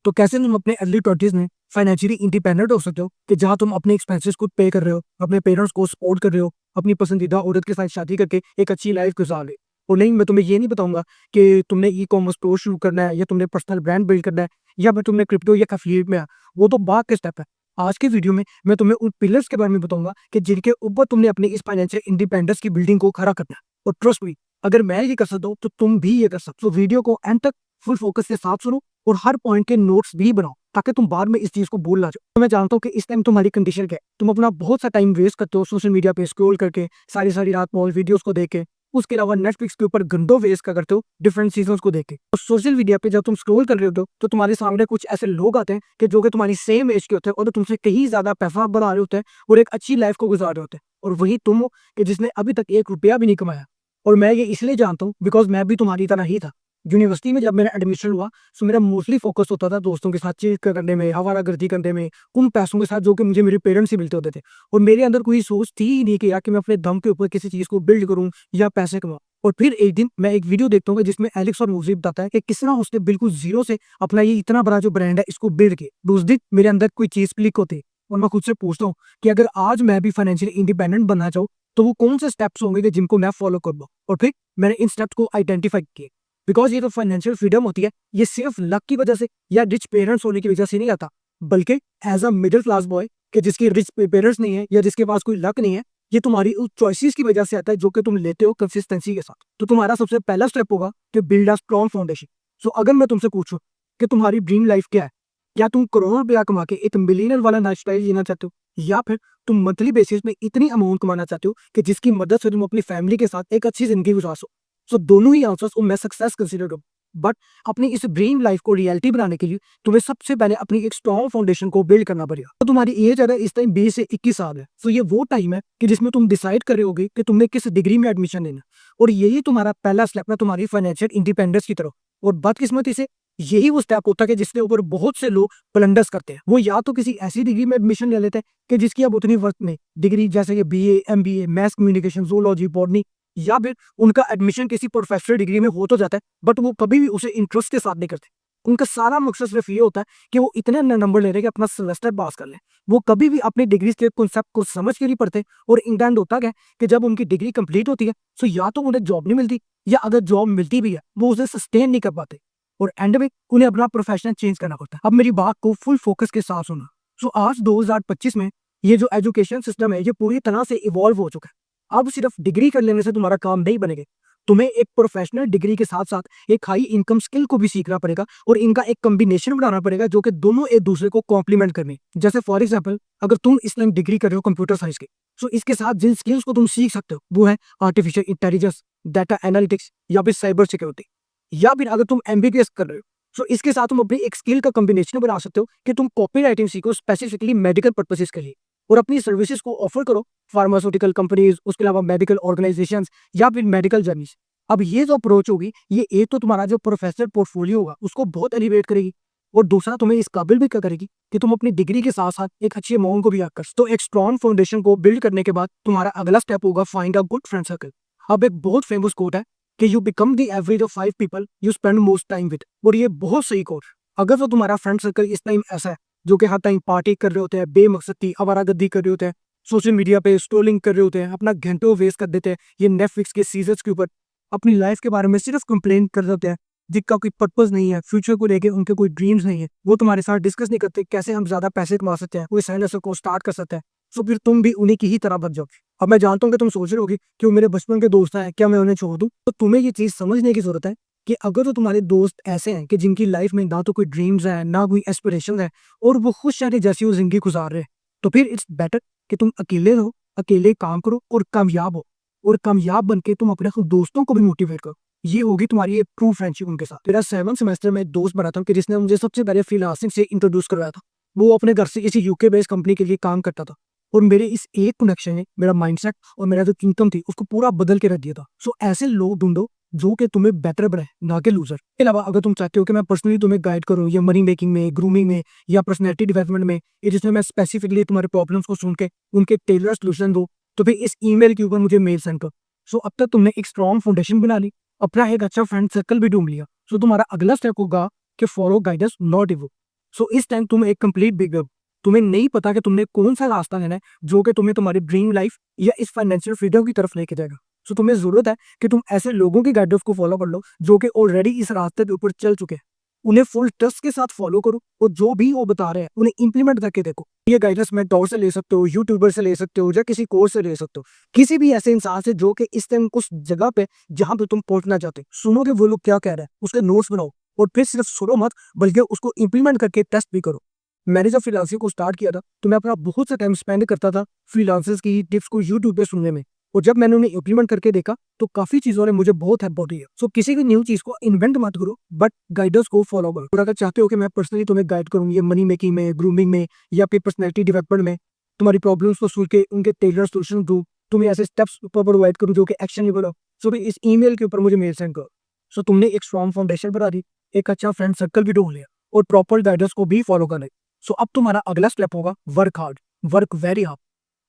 तो कैसे तुम अपने अर्ली 20s में फाइनेंशियली इंडिपेंडेंट हो सकते हो कि जहां तुम अपने एक्सपेंसेस खुद पे कर रहे हो, अपने पेरेंट्स को सपोर्ट कर रहे हो, अपनी पसंदीदा औरत के साथ शादी करके एक अच्छी लाइफ गुजार ले। और नहीं, मैं तुम्हें ये नहीं बताऊंगा कि तुमने ई कॉमर्स स्टोर शुरू करना है या तुमने पर्सनल ब्रांड बिल्ड करना है या फिर तुमने क्रिप्टो या एफिलिएट में है। वो तो बाद के स्टेप है। आज के वीडियो में मैं तुम्हें उन पिलर्स के बारे में बताऊंगा कि जिनके ऊपर तुमने अपनी इस फाइनेंशियल इंडिपेंडेंस की बिल्डिंग को खड़ा करना है। और ट्रस्ट मी, अगर मैं ये कर सकता हूँ तो तुम भी ये कर सकते हो। तो वीडियो को एंड तक फुल फोकस के साथ सुनो और हर पॉइंट के नोट्स भी बनाओ ताकि तुम बाद में इस चीज को भूल ना जाओ। तो मैं जानता हूँ कि इस टाइम तुम्हारी कंडीशन क्या है। तुम अपना बहुत सा टाइम वेस्ट करते हो सोशल मीडिया पे स्क्रॉल करके, सारी सारी रात मॉल वीडियोस को देख के, उसके अलावा नेटफ्लिक्स के ऊपर घंटों वेस्ट करते हो डिफरेंट सीजन्स को देख के। और सोशल मीडिया पे जब तुम स्क्रॉल कर रहे होते हो तो तुम्हारे सामने कुछ ऐसे लोग आते हैं कि जो कि तुम्हारी सेम एज के होते हैं और तुमसे कहीं ज्यादा पैसा बना रहे होते हैं और एक अच्छी लाइफ को गुजार रहे होते हैं। और वही तुम हो कि जिसने अभी तक 1 रुपया भी नहीं कमाया। और मैं ये इसलिए जानता हूँ बिकॉज मैं भी तुम्हारी तरह ही था। यूनिवर्सिटी में जब मेरा एडमिशन हुआ तो मेरा मोस्टली फोकस होता था दोस्तों के साथ चीज करने में, आवारागर्दी करने में, उन पैसों के साथ जो कि मुझे मेरे पेरेंट्स से मिलते होते थे। और मेरे अंदर कोई सोच थी ही नहीं कि यार कि मैं अपने दम के ऊपर किसी चीज को बिल्ड करूं या पैसे कमाऊं। और फिर एक दिन मैं एक वीडियो देखता हूँ जिसमें एलेक्स और मोजी बताता है कि किस तरह उसने बिल्कुल जीरो से अपना ये इतना बड़ा जो ब्रांड है इसको बिल्ड किया। उस दिन मेरे अंदर कोई चीज क्लिक होती है और मैं खुद से पूछता हूँ कि अगर आज मैं भी फाइनेंशियली इंडिपेंडेंट बनना चाहूँ तो वो कौन से स्टेप्स होंगे जिनको मैं फॉलो कर लूँ। और फिर मैंने इन स्टेप्स को आइडेंटिफाई किए। बिकॉज ये तो फाइनेंशियल फ्रीडम होती है, ये सिर्फ लक की वजह से या रिच पेरेंट्स होने की वजह से नहीं आता, बल्कि as a middle class boy कि जिसके रिच पेरेंट्स नहीं है या जिसके पास कोई लक नहीं है, ये तुम्हारी उस चॉइसेस की वजह से आता है जो कि तुम लेते हो कंसिस्टेंसी के साथ। तो तुम्हारा सबसे पहला स्टेप होगा कि बिल्ड अ स्ट्रॉन्ग फाउंडेशन। सो अगर मैं तुमसे पूछूं कि तुम्हारी ड्रीम लाइफ क्या है, क्या तुम करोड़ों रुपया कमा के एक मिलियनर वाला लाइफस्टाइल जीना चाहते हो या फिर तुम मंथली बेसिस में इतनी अमाउंट कमाना चाहते हो कि जिसकी मदद से तुम अपनी फैमिली के साथ एक अच्छी जिंदगी गुजार सको। सो दोनों ही आंसर्स को मैं सक्सेस कंसीडर करूँ। बट अपनी इस ड्रीम लाइफ को रियलिटी बनाने के लिए तुम्हें सबसे पहले अपनी एक स्ट्रॉन्ग फाउंडेशन को बिल्ड करना पड़ेगा। तो तुम्हारी एज अगर इस टाइम 20 से 21 साल है, तो ये वो टाइम है कि जिसमें तुम डिसाइड कर रहे होगे कि तुमने किस डिग्री में एडमिशन लेना। और यही तुम्हारा पहला स्टेप है तुम्हारी फाइनेंशियल इंडिपेंडेंस की तरफ। और बदकिस्मती से यही वो स्टेप होता है कि जिसके ऊपर बहुत से लोग ब्लंडर्स करते हैं। वो या तो किसी ऐसी डिग्री में एडमिशन ले लेते हैं कि जिसकी अब उतनी वर्थ नहीं, डिग्री जैसे कि BA, MBA, maths communication, zoology, botany, या फिर उनका एडमिशन किसी प्रोफेशनल डिग्री में हो तो जाता है बट वो कभी भी उसे इंटरेस्ट के साथ नहीं करते। उनका सारा मकसद सिर्फ ये होता है कि वो इतने नंबर ले रहे हैं कि अपना सेमेस्टर पास कर लें। वो कभी भी अपनी डिग्री के कॉन्सेप्ट को समझ के नहीं पढ़ते। और इंटेंड होता है कि जब उनकी डिग्री कंप्लीट होती है तो या तो उन्हें जॉब नहीं मिलती या अगर जॉब मिलती भी है वो उसे सस्टेन नहीं कर पाते और एंड में उन्हें अपना प्रोफेशन चेंज करना पड़ता है। अब मेरी बात को फुल फोकस के साथ सुना। सो आज 2025 में ये जो एजुकेशन सिस्टम है ये पूरी तरह से इवॉल्व हो चुका है। अब सिर्फ डिग्री कर लेने से तुम्हारा काम नहीं बनेगा, तुम्हें एक प्रोफेशनल डिग्री के साथ साथ एक हाई इनकम स्किल को भी सीखना पड़ेगा और इनका एक कॉम्बिनेशन बनाना पड़ेगा जो कि दोनों एक दूसरे को कॉम्प्लीमेंट करने। जैसे फॉर एग्जांपल अगर तुम इस टाइम डिग्री कर रहे हो कंप्यूटर साइंस की, तो इसके साथ जिन स्किल्स को तुम सीख सकते हो वो है आर्टिफिशियल इंटेलिजेंस, डाटा एनालिटिक्स या फिर साइबर सिक्योरिटी। या फिर अगर तुम MBBS कर रहे हो तो इसके साथ तुम अपनी एक स्किल का कॉम्बिनेशन बना सकते हो कि तुम कॉपी राइटिंग सीखो स्पेसिफिकली मेडिकल पर्पसेस के लिए और अपनी सर्विसेज को ऑफर करो फार्मास्यूटिकल कंपनीज, उसके अलावा मेडिकल ऑर्गेनाइजेशंस या फिर मेडिकल जर्नीज। अब ये जो अप्रोच होगी ये एक तो तुम्हारा जो प्रोफेशनल पोर्टफोलियो होगा उसको बहुत एलिवेट करेगी और दूसरा तुम्हें इस काबिल भी क्या करेगी कि तुम अपनी डिग्री के साथ साथ एक अच्छी अमाउंट को भी याद कर। तो एक स्ट्रॉन्ग फाउंडेशन को बिल्ड करने के बाद तुम्हारा अगला स्टेप होगा find a good friend circle. अब एक बहुत फेमस कोट है कि you become the average of 5 people you spend most time with. और ये बहुत सही कोट। अगर तो तुम्हारा फ्रेंड सर्कल इस टाइम ऐसा है जो कि हर टाइम पार्टी कर रहे होते हैं, बेमकसदी आवारागर्दी कर रहे होते हैं, सोशल मीडिया पे स्ट्रोलिंग कर रहे होते हैं, अपना घंटों वेस्ट कर देते हैं ये नेटफ्लिक्स के सीजन्स के ऊपर, अपनी लाइफ के बारे में सिर्फ कंप्लेन कर रहे होते हैं, जिसका कोई पर्पस नहीं है, फ्यूचर को लेके उनके कोई ड्रीम्स नहीं है, वो तुम्हारे साथ डिस्कस नहीं करते कैसे हम ज्यादा पैसे कमा सकते हैं, कोई साइड हसल को स्टार्ट कर सकते हैं, तो फिर तुम भी उन्हीं की ही तरह बन जाओगे। अब मैं जानता हूँ कि तुम सोच रहे होगे कि वो मेरे बचपन के दोस्त हैं, क्या मैं उन्हें छोड़ दूँ? तो तुम्हें ये चीज समझने की जरूरत है कि अगर तो तुम्हारे दोस्त ऐसे हैं कि जिनकी लाइफ में ना तो कोई ड्रीम्स है ना कोई एस्पिरेशन है और वो खुश रहने जैसी वो जिंदगी गुजार रहे हैं, तो फिर इट्स बेटर कि तुम अकेले रहो, अकेले काम करो और कामयाब हो। और कामयाब बन के तुम अपने खुद दोस्तों को भी मोटिवेट करो। ये होगी तुम्हारी एक ट्रू फ्रेंडशिप उनके साथ। मेरा 7th सेमेस्टर में एक दोस्त बना था कि जिसने मुझे सबसे पहले फ्रीलांसिंग से इंट्रोड्यूस करवाया था। वो अपने घर से किसी UK बेस्ड कंपनी के लिए काम करता था और मेरे इस एक कनेक्शन ने मेरा माइंडसेट और मेरा जो इनकम थी उसको पूरा बदल के रख दिया था। सो ऐसे लोग ढूंढो जो कि तुम्हें बेटर बनाए, ना कि लूजर। इसके अलावा अगर तुम चाहते हो कि मैं पर्सनली तुम्हें गाइड करूं या मनी मेकिंग में, ग्रूमिंग में या पर्सनैलिटी डेवलपमेंट में, ये जिसमें मैं स्पेसिफिकली तुम्हारे प्रॉब्लम्स को सुन के उनके टेलर सोल्यूशन दो, तो फिर इस ईमेल के ऊपर मुझे मेल सेंड करो। सो अब तक तुमने एक स्ट्रॉन्ग फाउंडेशन बना ली, अपना एक अच्छा फ्रेंड सर्कल भी ढूंढ लिया। सो तुम्हारा अगला स्टेप होगा कि फॉलो गाइडेंस नॉट इवो। सो इस टाइम तुम एक कंप्लीट बिगर, तुम्हें नहीं पता कि तुमने कौन सा रास्ता लेना है जो कि तुम्हें तुम्हारी ड्रीम लाइफ या इस फाइनेंशियल फ्रीडम की तरफ लेके जाएगा। सो तुम्हें जरूरत है कि तुम ऐसे लोगों की गाइडेंस को फॉलो कर लो जो कि ऑलरेडी इस रास्ते के ऊपर चल चुके हैं। उन्हें फुल ट्रस्ट के साथ फॉलो करो और जो भी वो बता रहे हैं उन्हें इंप्लीमेंट करके देखो। ये गाइडेंस मेंटोर से ले सकते हो, यूट्यूबर से ले सकते हो, या किसी कोर्स से ले सकते हो, किसी भी ऐसे इंसान से जो कि इस टाइम उस जगह पे जहां पे तुम पहुंचना चाहते हो। सुनो कि वो लोग क्या कह रहे हैं, उसके नोट्स बनाओ और फिर सिर्फ सुनो मत बल्कि उसको इंप्लीमेंट करके टेस्ट भी करो। मैंने जब फ्रीलांसिंग को स्टार्ट किया था तो मैं अपना बहुत सा टाइम स्पेंड करता था फ्रीलांसर्स की टिप्स को यूट्यूब पे सुनने में, और जब मैंने उन्हें इंप्लीमेंट करके देखा तो काफी चीजों ने मुझे बहुत हेल्प होती है। सो किसी भी न्यू चीज को इन्वेंट मत करो बट गाइडर्स को फॉलो करो। और अगर चाहते हो कि मैं पर्सनली तुम्हें गाइड करूँ ये मनी मेकिंग में, ग्रूमिंग में या फिर पर्सनैलिटी डेवलपमेंट में, तुम्हारी प्रॉब्लम्स को सुन के उनके टेलर सोल्यूशन दूँ, तुम्हें ऐसे स्टेप्स प्रोवाइड करूँ जो कि एक्शनेबल हो, सो भी इस ईमेल के ऊपर मुझे मेल सेंड करो। सो तुमने एक स्ट्रॉन्ग फाउंडेशन बना दी, एक अच्छा फ्रेंड सर्कल भी ढूंढ लिया और प्रॉपर गाइडर्स को भी फॉलो कर ले। सो अब तुम्हारा अगला स्टेप होगा work hard, work very hard.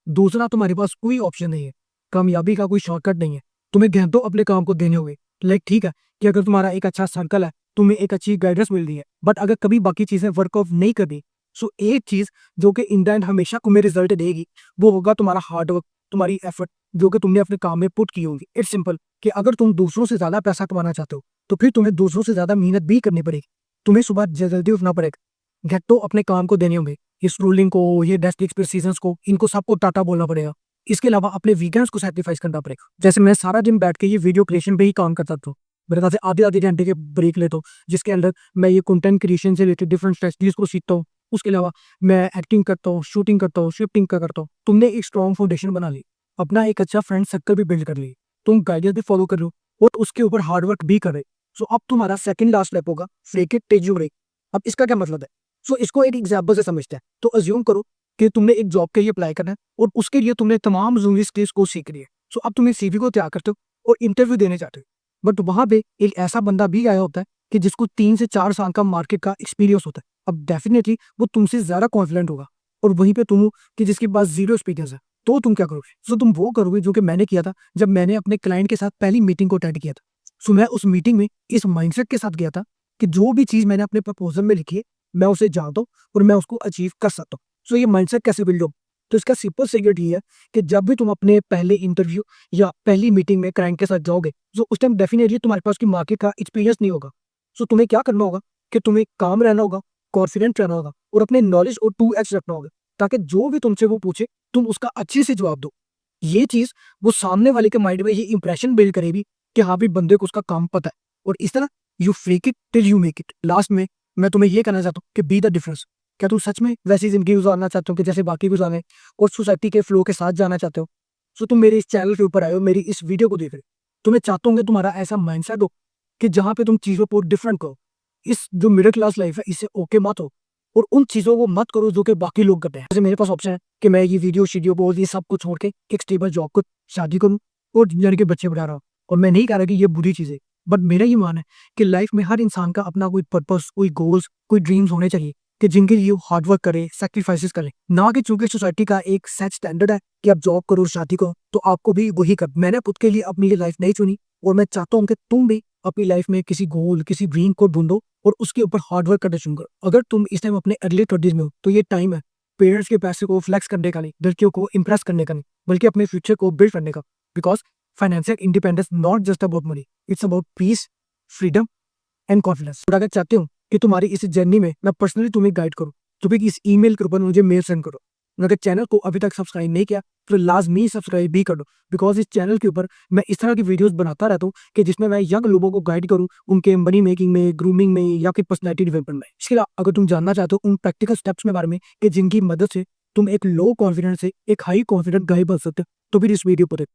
दूसरा, तुम्हारे पास कोई ऑप्शन नहीं है, कामयाबी का कोई शॉर्टकट नहीं है, तुम्हें घंटों अपने काम को देने होंगे। लाइक ठीक है कि अगर तुम्हारा एक अच्छा सर्कल है, तुम्हें एक अच्छी गाइडेंस मिल रही है, बट अगर कभी बाकी चीजें वर्क ऑफ नहीं कर रही, सो एक चीज जो कि इन द एंड हमेशा तुम्हें रिजल्ट देगी वो होगा तुम्हारा हार्डवर्क, तुम्हारी एफर्ट जो कि तुमने अपने काम में पुट की होगी। इट्स सिंपल कि अगर तुम दूसरों से ज्यादा पैसा कमाना चाहते हो तो फिर तुम्हें दूसरों से ज्यादा मेहनत भी करनी पड़ेगी। तुम्हें सुबह जल्दी उठना पड़ेगा, घंटों अपने काम को देने होंगे, इस रूलिंग को, ये डेस्क सीजन को, इनको सबको टाटा बोलना पड़ेगा। इसके अलावा अपने वीकेंड्स को सैक्रिफाइस करना पड़ेगा। जैसे मैं सारा दिन बैठ के ये वीडियो क्रिएशन पे ही काम करता था, मेरे ख्याल से आधे आधे घंटे के ब्रेक लेता हूँ जिसके अंदर मैं ये कंटेंट क्रिएशन से रिलेटेड डिफरेंट स्ट्रेटजीज को सीखता हूँ। उसके अलावा मैं एक्टिंग करता हूँ, शूटिंग करता हूँ, शिफ्टिंग का करता हूँ। तुमने एक स्ट्रॉन्ग फाउंडेशन बना ली, अपना एक अच्छा फ्रेंड सर्कल भी बिल्ड कर ली, तुम गाइडेंस भी फॉलो कर रहे हो और उसके ऊपर हार्डवर्क भी कर रहे। सो अब तुम्हारा सेकंड लास्ट स्टेप होगा fake it till you make. अब इसका क्या मतलब है? सो इसको एक एग्जाम्पल से समझते हैं। तो अज्यूम करो कि तुमने एक जॉब के लिए अप्लाई करना है और उसके लिए तुमने तमाम जरूरी स्किल्स को सीख रही है। सो अब तुम सीवी को तैयार करते हो और इंटरव्यू देने जाते हो, बट वहां पे एक ऐसा बंदा भी आया होता है कि जिसको 3 से 4 साल का मार्केट का एक्सपीरियंस होता है। अब डेफिनेटली वो तुमसे ज्यादा कॉन्फिडेंट होगा और वहीं पे तुम हो कि जिसके पास जीरो एक्सपीरियंस है। तो तुम क्या करोगे? सो तुम वो करोगे जो कि मैंने किया था जब मैंने अपने क्लाइंट के साथ पहली मीटिंग को अटेंड किया था। सो मैं उस मीटिंग में इस माइंडसेट के साथ गया था कि जो भी चीज मैंने अपने प्रपोजल में लिखी है मैं उसे जानता हूँ और मैं उसको अचीव कर सकता हूँ। सो ये माइंडसेट कैसे बिल्ड हो? तो इसका सिंपल सीक्रेट ये है कि जब भी तुम अपने पहले इंटरव्यू या पहली मीटिंग में क्लाइंट के साथ जाओगे, तो उस टाइम डेफिनेटली तुम्हारे पास की मार्केट का एक्सपीरियंस नहीं होगा। सो तुम्हें क्या करना होगा कि तुम्हें काम रहना होगा, कॉन्फिडेंट रहना होगा और अपने नॉलेज और 2x रखना होगा ताकि जो भी तुमसे वो पूछे तुम उसका अच्छे से जवाब दो। ये चीज वो सामने वाले के माइंड में ये इंप्रेशन बिल्ड करेगी कि हाँ भी बंदे को उसका काम पता है। और इस तरह you fake it till you make it. Last में मैं तुम्हें ये कहना चाहता हूँ कि बी द डिफरेंस। क्या तुम सच में वैसी जिंदगी गुजारना चाहते हो कि जैसे बाकी गुजारे और सोसाइटी के फ्लो के साथ जाना चाहते हो? सो तुम मेरे इस चैनल के ऊपर आए हो, मेरी इस वीडियो को देख रहे हो, तो मैं चाहता हूँ कि तुम्हारा ऐसा माइंडसेट हो कि जहाँ पे तुम चीजों को डिफरेंट करो। इस जो मिडिल क्लास लाइफ है इससे ओके मत हो और उन चीजों को मत करो जो कि बाकी लोग करते हैं। जैसे मेरे पास ऑप्शन है कि मैं ये वीडियो शीडियो बोल ये सब कुछ छोड़ के एक स्टेबल जॉब को शादी करूँ और यानी कि बच्चे बढ़ा रहा हूँ। और मैं नहीं कह रहा कि ये बुरी चीज है, बट मेरा ये मान है कि लाइफ में हर इंसान का अपना कोई पर्पस, कोई गोल्स, कोई ड्रीम्स होने चाहिए कि जिनके लिए हार्डवर्क करे, सैक्रिफाइसेस करे, ना कि चूंकि सोसाइटी का एक सेट स्टैंडर्ड है कि आप जॉब करो शादी करो तो आपको भी वही कर। मैंने खुद के लिए अपनी ये लाइफ नहीं चुनी और मैं चाहता हूँ कि तुम भी अपनी लाइफ में किसी गोल, किसी ड्रीम को ढूंढो और उसके ऊपर हार्डवर्क करना शुरू करो। अगर तुम इस टाइम अपने अर्ली 20s में हो तो ये टाइम है पेरेंट्स के पैसे को फ्लेक्स करने का नहीं, लड़कियों को इंप्रेस करने का नहीं, बल्कि अपने फ्यूचर को बिल्ड करने का। Because financial independence not just about money, it's about piece, freedom and confidence. और अगर चाहते हो कि तुम्हारी इस जर्नी में मैं पर्सनली तुम्हें गाइड करूँ तो भी इस ईमेल के ऊपर मुझे मेल सेंड करो। और अगर चैनल को अभी तक सब्सक्राइब नहीं किया तो लाजमी सब्सक्राइब भी कर दो, बिकॉज इस चैनल के ऊपर मैं इस तरह की वीडियोस बनाता रहता हूँ कि जिसमें मैं यंग लोगों को गाइड करूँ उनके मनी मेकिंग में, ग्रूमिंग में या फिर पर्सनैलिटी डेवलपमेंट में। इसके अलावा अगर तुम जानना चाहते हो उन प्रैक्टिकल स्टेप्स के बारे में कि जिनकी मदद से तुम एक लो कॉन्फिडेंस से एक हाई कॉन्फिडेंट गाय बन सकते हो तो फिर इस वीडियो पर